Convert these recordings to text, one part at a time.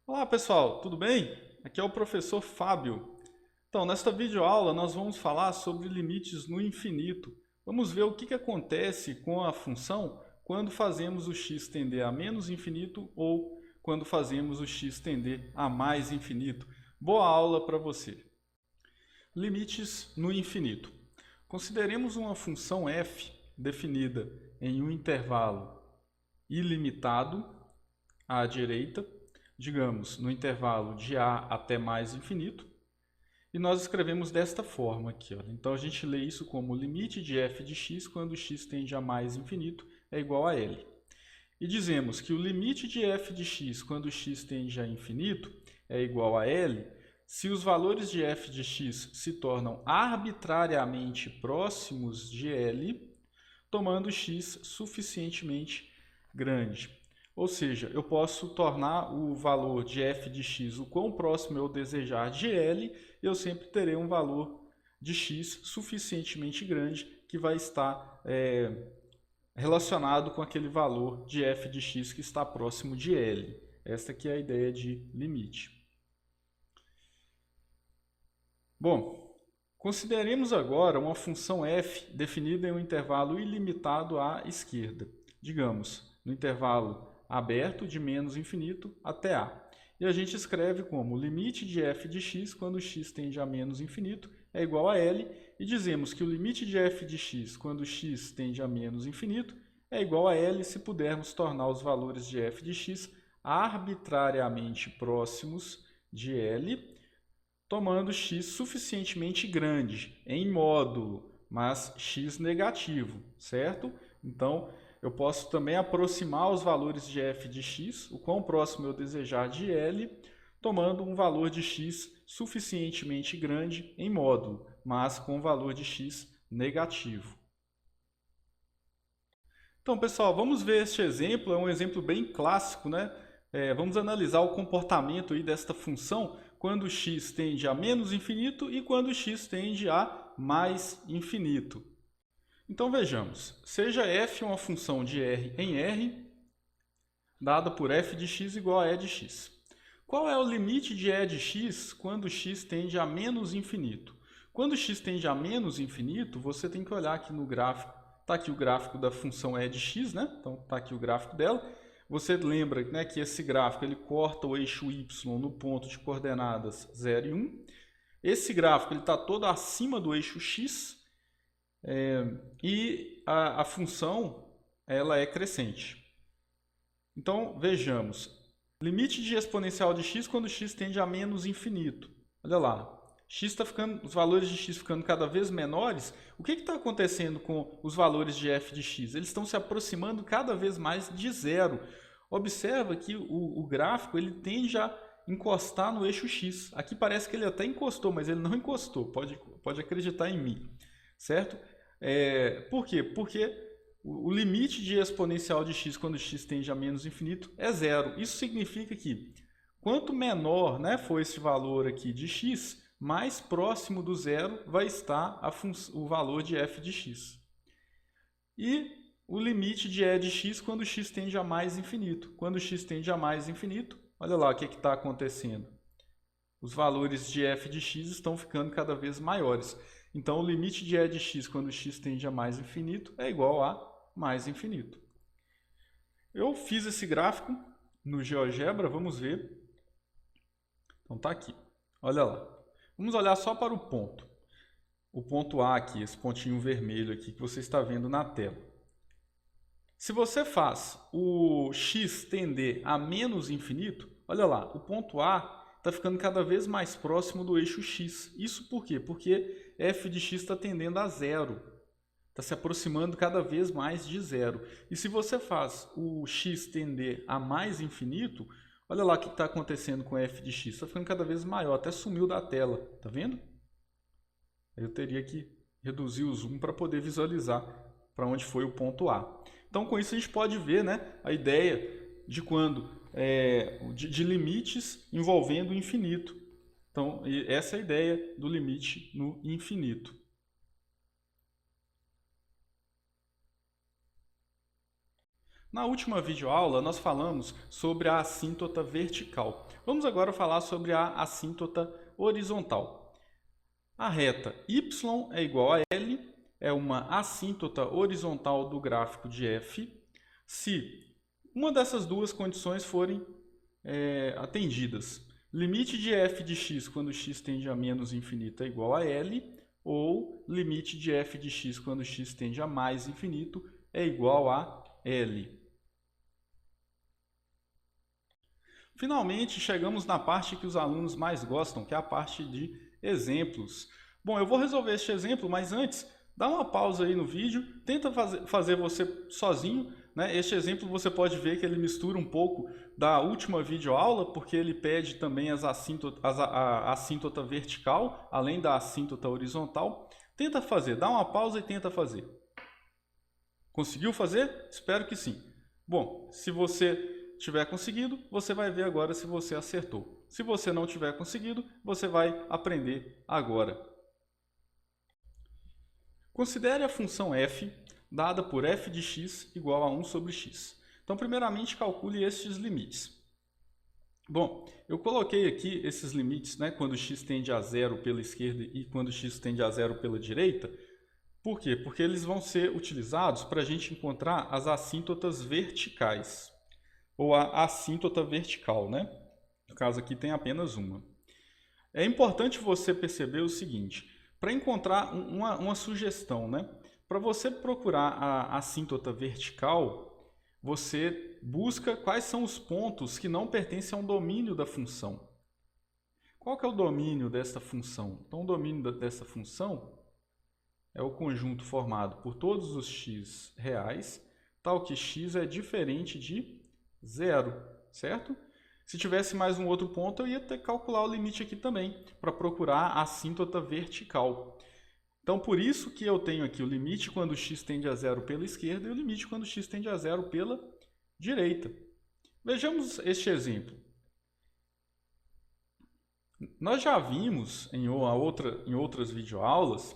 Olá pessoal, tudo bem? Aqui é o professor Fábio. Então, nesta videoaula nós vamos falar sobre limites no infinito. Vamos ver o que acontece com a função quando fazemos o x tender a menos infinito ou quando fazemos o x tender a mais infinito. Boa aula para você! Limites no infinito. Consideremos uma função f definida em um intervalo ilimitado à direita, digamos, no intervalo de a até mais infinito, e nós escrevemos desta forma aqui. Ó. Então, a gente lê isso como limite de f de x quando x tende a mais infinito é igual a L. E dizemos que o limite de f de x quando x tende a infinito é igual a L se os valores de f de x se tornam arbitrariamente próximos de L, tomando x suficientemente grande. Ou seja, eu posso tornar o valor de f de x o quão próximo eu desejar de L, e eu sempre terei um valor de x suficientemente grande que vai estar relacionado com aquele valor de f de x que está próximo de L. Esta aqui é a ideia de limite. Bom, consideremos agora uma função f definida em um intervalo ilimitado à esquerda. Digamos, no intervalo aberto de menos infinito até a. E a gente escreve como limite de f de x quando x tende a menos infinito é igual a L, e dizemos que o limite de f de x quando x tende a menos infinito é igual a L se pudermos tornar os valores de f de x arbitrariamente próximos de L, tomando x suficientemente grande em módulo, mas x negativo, certo? Então, eu posso também aproximar os valores de f de x, o quão próximo eu desejar de L, tomando um valor de x suficientemente grande em módulo, mas com valor de x negativo. Então, pessoal, vamos ver este exemplo, é um exemplo bem clássico, né? Vamos analisar o comportamento aí desta função quando x tende a menos infinito e quando x tende a mais infinito. Então vejamos, seja f uma função de r em R, dada por f de x igual a e de x. Qual é o limite de e de x quando x tende a menos infinito? Quando x tende a menos infinito, você tem que olhar aqui no gráfico. Está aqui o gráfico da função e de x, né? Então está aqui o gráfico dela. Você lembra, né, que esse gráfico ele corta o eixo y no ponto de coordenadas 0 e 1. Esse gráfico está todo acima do eixo x e a função ela é crescente. Então, vejamos. Limite de exponencial de x quando x tende a menos infinito. Olha lá. Os valores de x ficando cada vez menores. O que está acontecendo com os valores de f de x? Eles estão se aproximando cada vez mais de zero. Observa que o gráfico ele tende a encostar no eixo x. Aqui parece que ele até encostou, mas ele não encostou. Pode acreditar em mim. Certo? Por quê? Porque o limite de exponencial de x quando x tende a menos infinito é zero. Isso significa que quanto menor, né, for esse valor aqui de x, mais próximo do zero vai estar o valor de f de x. E o limite de e de x quando x tende a mais infinito. Quando x tende a mais infinito, olha lá o que está acontecendo. Os valores de f de x estão ficando cada vez maiores. Então, o limite de e de x quando x tende a mais infinito é igual a mais infinito. Eu fiz esse gráfico no GeoGebra, vamos ver. Então, está aqui. Olha lá. Vamos olhar só para o ponto. O ponto A aqui, esse pontinho vermelho aqui que você está vendo na tela. Se você faz o x tender a menos infinito, olha lá, o ponto A está ficando cada vez mais próximo do eixo x. Isso por quê? Porque f de x está tendendo a zero. Está se aproximando cada vez mais de zero. E se você faz o x tender a mais infinito, olha lá o que está acontecendo com f de x. Está ficando cada vez maior, até sumiu da tela. Está vendo? Eu teria que reduzir o zoom para poder visualizar para onde foi o ponto A. Então, com isso, a gente pode ver, né, a ideia de quando de limites envolvendo o infinito. Então, essa é a ideia do limite no infinito. Na última videoaula, nós falamos sobre a assíntota vertical. Vamos agora falar sobre a assíntota horizontal. A reta y é igual a L, é uma assíntota horizontal do gráfico de f, se uma dessas duas condições forem atendidas. Limite de f de x quando x tende a menos infinito é igual a L, ou limite de f de x quando x tende a mais infinito é igual a L. Finalmente, chegamos na parte que os alunos mais gostam, que é a parte de exemplos. Bom, eu vou resolver este exemplo, mas antes, dá uma pausa aí no vídeo, tenta fazer você sozinho, né? Este exemplo você pode ver que ele mistura um pouco da última videoaula, porque ele pede também a assíntota vertical, além da assíntota horizontal. Tenta fazer, dá uma pausa e tenta fazer. Conseguiu fazer? Espero que sim. Bom, se você tiver conseguido, você vai ver agora se você acertou. Se você não tiver conseguido, você vai aprender agora. Considere a função f dada por f de x igual a 1 sobre x. Então, primeiramente, calcule estes limites. Bom, eu coloquei aqui esses limites, né, quando x tende a zero pela esquerda e quando x tende a zero pela direita. Por quê? Porque eles vão ser utilizados para a gente encontrar as assíntotas verticais, ou a assíntota vertical, né? No caso aqui tem apenas uma. É importante você perceber o seguinte, para encontrar uma sugestão, né? Para você procurar a assíntota vertical, você busca quais são os pontos que não pertencem a um domínio da função. Qual que é o domínio desta função? Então, o domínio dessa função é o conjunto formado por todos os x reais, tal que x é diferente de zero, certo? Se tivesse mais um outro ponto, eu ia ter que calcular o limite aqui também, para procurar a assíntota vertical. Então, por isso que eu tenho aqui o limite quando x tende a zero pela esquerda e o limite quando x tende a zero pela direita. Vejamos este exemplo. Nós já vimos em outras videoaulas,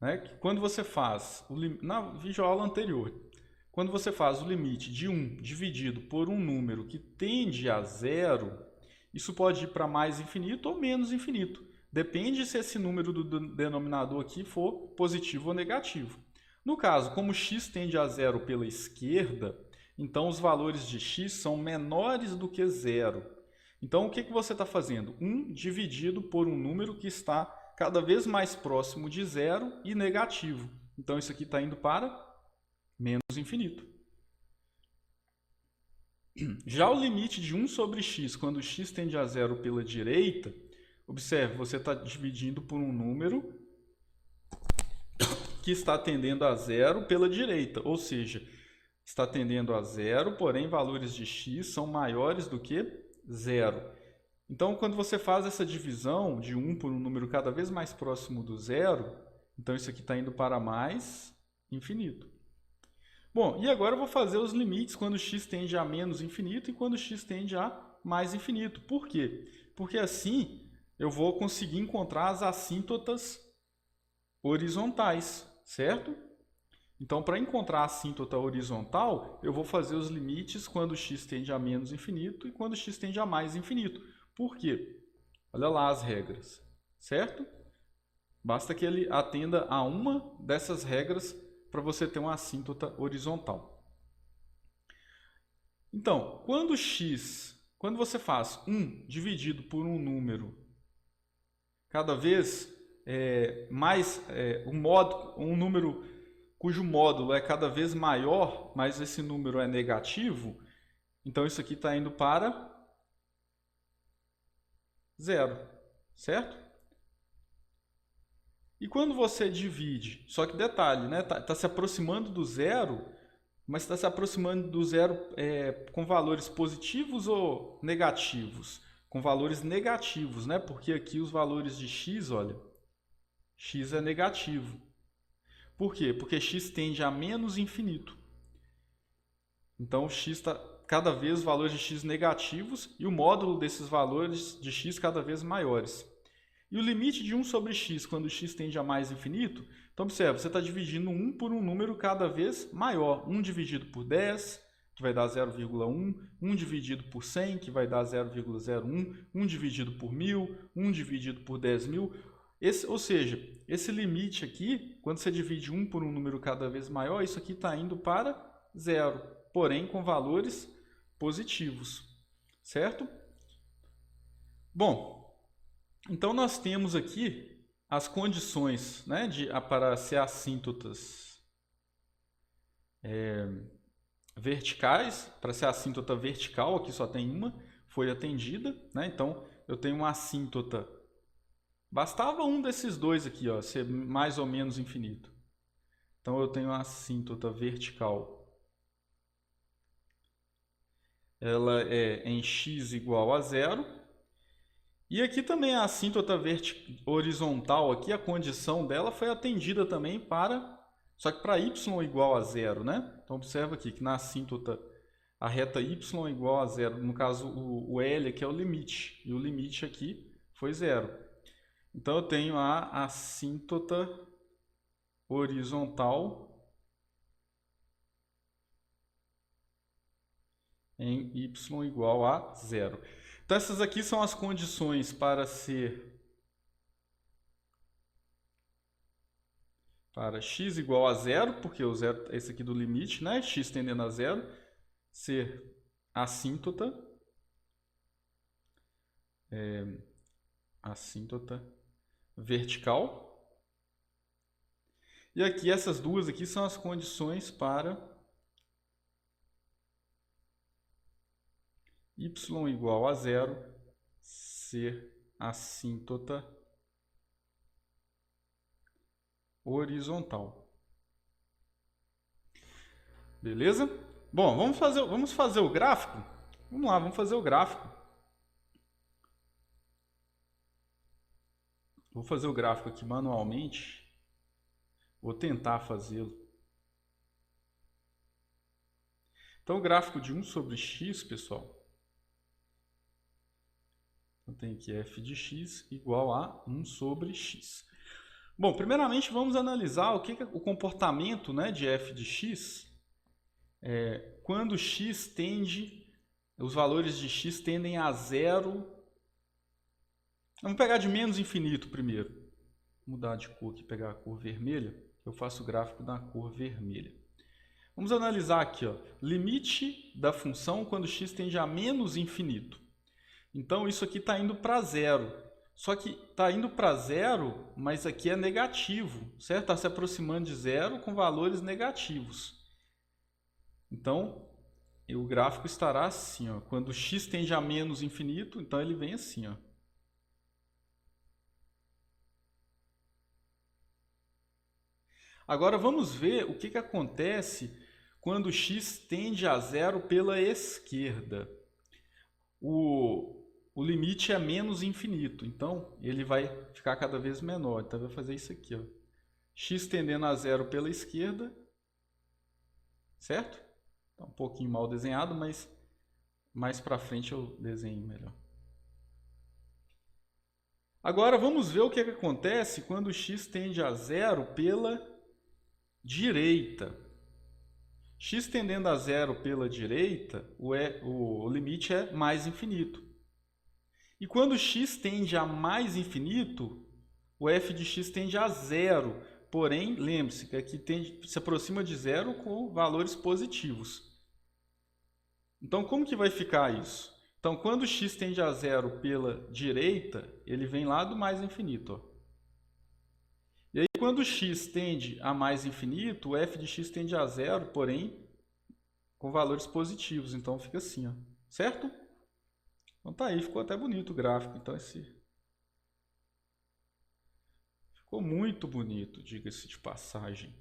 né, que quando você faz, na videoaula anterior, quando você faz o limite de 1 dividido por um número que tende a zero, isso pode ir para mais infinito ou menos infinito. Depende se esse número do denominador aqui for positivo ou negativo. No caso, como x tende a zero pela esquerda, então os valores de x são menores do que zero. Então, o que você está fazendo? 1 dividido por um número que está cada vez mais próximo de zero e negativo. Então, isso aqui está indo para menos infinito. Já o limite de 1 sobre x, quando x tende a zero pela direita, observe, você está dividindo por um número que está tendendo a zero pela direita, ou seja, está tendendo a zero, porém valores de x são maiores do que zero. Então, quando você faz essa divisão de 1 por um número cada vez mais próximo do zero, então isso aqui está indo para mais infinito. Bom, e agora eu vou fazer os limites quando x tende a menos infinito e quando x tende a mais infinito. Por quê? Porque assim eu vou conseguir encontrar as assíntotas horizontais, certo? Então, para encontrar a assíntota horizontal, eu vou fazer os limites quando x tende a menos infinito e quando x tende a mais infinito. Por quê? Olha lá as regras, certo? Basta que ele atenda a uma dessas regras para você ter uma assíntota horizontal. Então, quando você faz 1 dividido por um número cada vez um número cujo módulo é cada vez maior, mas esse número é negativo, então isso aqui está indo para zero, certo? E quando você divide, só que detalhe, né? Tá se aproximando do zero, mas está se aproximando do zero com valores positivos ou negativos? Com valores negativos, né? Porque aqui os valores de x, olha, x é negativo. Por quê? Porque x tende a menos infinito. Então, x está cada vez valores de x negativos e o módulo desses valores de x cada vez maiores. E o limite de 1 sobre x, quando x tende a mais infinito, então observe, você está dividindo 1 por um número cada vez maior. 1 dividido por 10, que vai dar 0,1, 1 dividido por 100, que vai dar 0,01, 1 dividido por 1000, 1 dividido por 10.000. Ou seja, esse limite aqui, quando você divide 1 por um número cada vez maior, isso aqui está indo para 0, porém com valores positivos, certo? Bom, então nós temos aqui as condições, né, para ser assíntotas verticais. Para ser assíntota vertical, aqui só tem uma, foi atendida, né? Então eu tenho uma assíntota. Bastava um desses dois aqui, ó, ser mais ou menos infinito. Então eu tenho a assíntota vertical. Ela é em x igual a 0. E aqui também a assíntota horizontal, aqui a condição dela foi atendida também só que para y igual a 0, né? Então observa aqui que na assíntota a reta y igual a 0, no caso o L aqui é o limite, e o limite aqui foi 0. Então eu tenho a assíntota horizontal em y igual a 0. Então essas aqui são as condições para x igual a 0, porque o 0 é esse aqui do limite, né? X tendendo a 0, ser assíntota vertical. E aqui essas duas aqui são as condições para y igual a 0 ser assíntota horizontal. Beleza? Bom, vamos fazer o gráfico? Vamos lá, vamos fazer o gráfico. Vou fazer o gráfico aqui manualmente. Vou tentar fazê-lo. Então, o gráfico de 1 sobre x, pessoal, eu tenho aqui f de x igual a 1 sobre x. Bom, primeiramente vamos analisar o comportamento, né, de f de x quando os valores de x tendem a 0. Vamos pegar de menos infinito primeiro. Vou mudar de cor aqui, pegar a cor vermelha. Eu faço o gráfico da cor vermelha. Vamos analisar aqui, ó, limite da função quando x tende a menos infinito. Então isso aqui está indo para 0. Só que está indo para 0, mas aqui é negativo, certo? Está se aproximando de 0 com valores negativos. Então, o gráfico estará assim, ó. Quando x tende a menos infinito, então ele vem assim, ó. Agora vamos ver o que acontece quando x tende a 0 pela esquerda. O limite é menos infinito, então ele vai ficar cada vez menor. Então vai fazer isso aqui, ó. X tendendo a 0 pela esquerda, certo? Está um pouquinho mal desenhado, mas mais para frente eu desenho melhor. Agora vamos ver o que acontece quando x tende a 0 pela direita. X tendendo a 0 pela direita, o limite é mais infinito. E quando x tende a mais infinito, o f de x tende a 0. Porém, lembre-se que aqui se aproxima de 0 com valores positivos. Então, como que vai ficar isso? Então, quando x tende a 0 pela direita, ele vem lá do mais infinito, ó. E aí, quando x tende a mais infinito, o f de x tende a 0, porém, com valores positivos. Então, fica assim, ó. Certo? Então, tá aí. Ficou até bonito o gráfico. Então, ficou muito bonito, diga-se de passagem.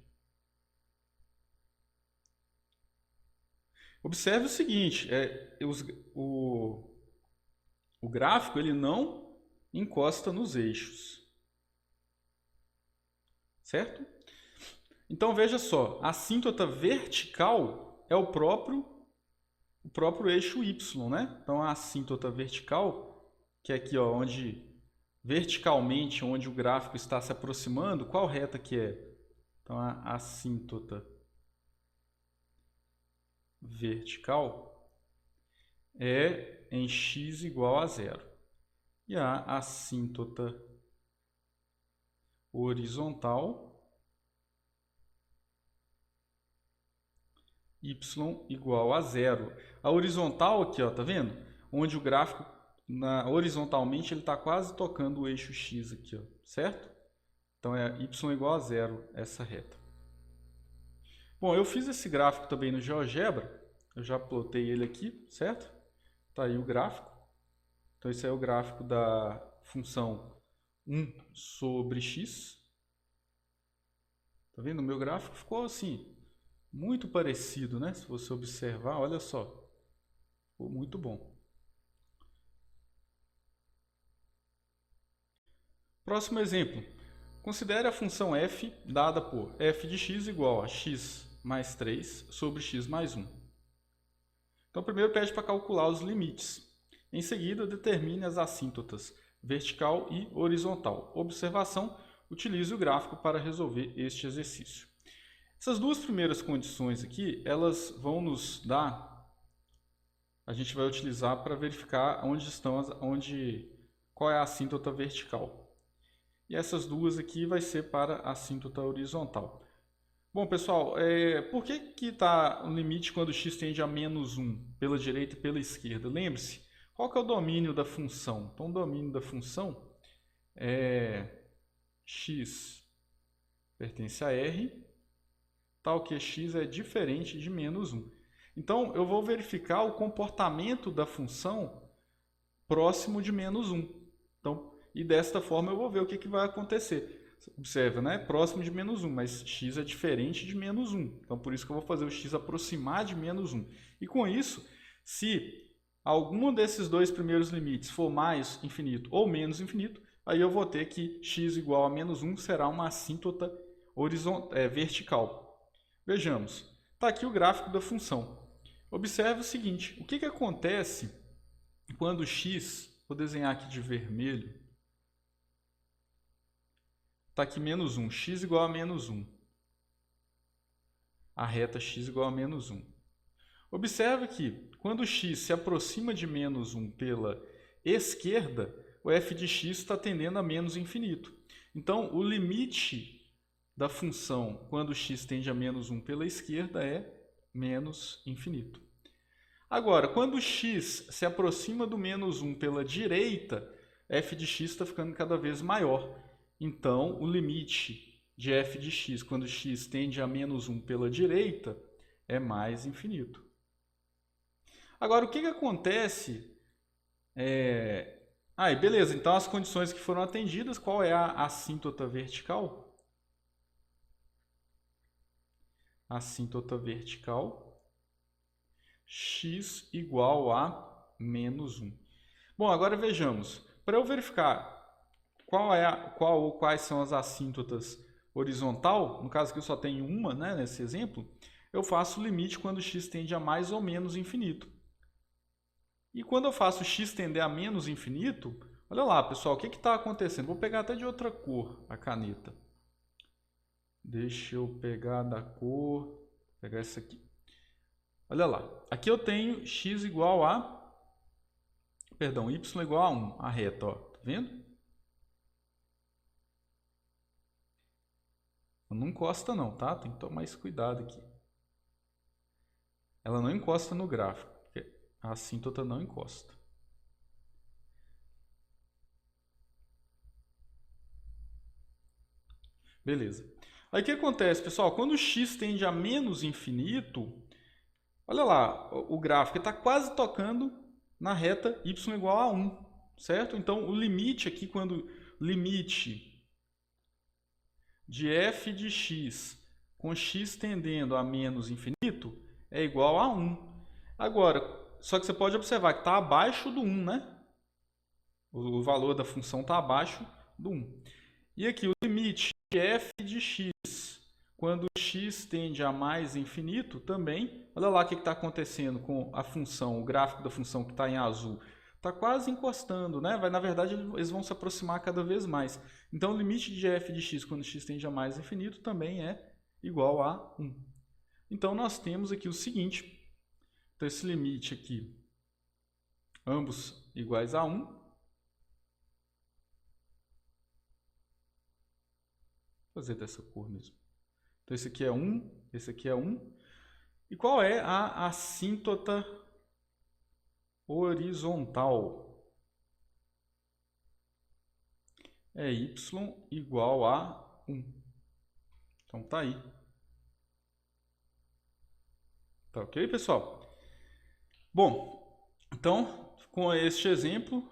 Observe o seguinte, o gráfico ele não encosta nos eixos. Certo? Então veja só, a assíntota vertical é o próprio eixo y, né? Então a assíntota vertical, que é aqui, ó, verticalmente onde o gráfico está se aproximando, qual reta que é? Então a assíntota vertical vertical é em x igual a 0. E a assíntota horizontal y igual a 0. A horizontal aqui, ó, tá vendo? Onde o gráfico, horizontalmente, ele está quase tocando o eixo x aqui, ó, certo? Então, é y igual a 0, essa reta. Bom, eu fiz esse gráfico também no GeoGebra. Eu já plotei ele aqui, certo? Tá aí o gráfico. Então, esse é o gráfico da função 1 sobre x. Tá vendo? O meu gráfico ficou assim, muito parecido, né? Se você observar, olha só. Ficou muito bom. Próximo exemplo. Considere a função f dada por f de x igual a x mais 3 sobre x mais 1. Então, primeiro pede para calcular os limites. Em seguida, determine as assíntotas vertical e horizontal. Observação: utilize o gráfico para resolver este exercício. Essas duas primeiras condições aqui, elas vão nos dar, a gente vai utilizar para verificar qual é a assíntota vertical. E essas duas aqui vai ser para a assíntota horizontal. Bom, pessoal, por que está o limite quando x tende a menos 1 pela direita e pela esquerda? Lembre-se, qual que é o domínio da função? Então, o domínio da função é x pertence a R, tal que x é diferente de menos 1. Então, eu vou verificar o comportamento da função próximo de menos 1. Então, e desta forma eu vou ver o que vai acontecer. Observa, né? Próximo de menos 1, mas x é diferente de menos 1. Então, por isso que eu vou fazer o x aproximar de menos 1. E com isso, se algum desses dois primeiros limites for mais infinito ou menos infinito, aí eu vou ter que x igual a menos 1 será uma assíntota vertical. Vejamos. Está aqui o gráfico da função. Observe o seguinte. O que acontece quando x, vou desenhar aqui de vermelho, está aqui menos 1, x igual a menos 1. A reta x igual a menos 1. Observe que, quando x se aproxima de menos 1 pela esquerda, o f de x está tendendo a menos infinito. Então, o limite da função quando x tende a menos 1 pela esquerda é menos infinito. Agora, quando x se aproxima do menos 1 pela direita, f de x está ficando cada vez maior. Então, o limite de f de x quando x tende a menos 1 pela direita é mais infinito. Agora, o que acontece? Beleza, então as condições que foram atendidas, qual é a assíntota vertical? Assíntota vertical, x igual a menos 1. Bom, agora vejamos. Para eu verificar quais são as assíntotas horizontal, no caso aqui eu só tenho uma, né, nesse exemplo, eu faço o limite quando x tende a mais ou menos infinito. E quando eu faço x tender a menos infinito, olha lá, pessoal, o que está acontecendo? Vou pegar até de outra cor a caneta. Deixa eu pegar da cor, vou pegar essa aqui. Olha lá, aqui eu tenho x igual a, y igual a 1, a reta, ó, tá vendo? Não encosta não, tá? Tem que tomar esse cuidado aqui. Ela não encosta no gráfico, porque a assíntota não encosta. Beleza. Aí o que acontece, pessoal? Quando o x tende a menos infinito, olha lá, o gráfico está quase tocando na reta y igual a 1, certo? Então, o limite aqui, quando o limite de f de x com x tendendo a menos infinito é igual a 1. Agora, só que você pode observar que está abaixo do 1, né? O valor da função está abaixo do 1. E aqui o limite de f de x quando x tende a mais infinito também, olha lá o que está acontecendo com a função, o gráfico da função que está em azul. Está quase encostando, né? Na verdade, eles vão se aproximar cada vez mais. Então, o limite de f de x quando x tende a mais infinito também é igual a 1. Então, nós temos aqui o seguinte, Então, esse limite aqui, ambos iguais a 1. Vou fazer dessa cor mesmo. Então, esse aqui é 1, esse aqui é 1. E qual é a assíntota horizontal? É y igual a 1. Então, tá aí. Tá ok, pessoal? Bom, então, com este exemplo,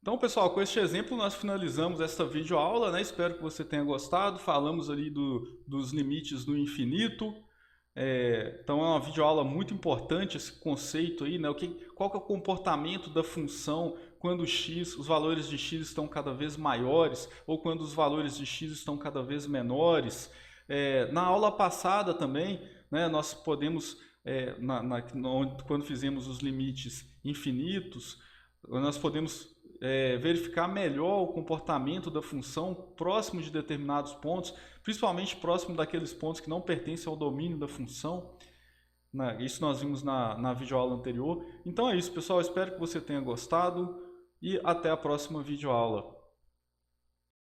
Então, pessoal, com este exemplo nós finalizamos esta videoaula, né? Espero que você tenha gostado. Falamos ali dos limites do infinito. Então, é uma videoaula muito importante esse conceito aí, né? Qual que é o comportamento da função quando os valores de x estão cada vez maiores ou quando os valores de x estão cada vez menores. Na aula passada também, né, nós podemos, quando fizemos os limites infinitos, nós podemos verificar melhor o comportamento da função próximo de determinados pontos, principalmente próximo daqueles pontos que não pertencem ao domínio da função. Isso nós vimos na videoaula anterior. Então é isso, pessoal. Espero que você tenha gostado e até a próxima videoaula.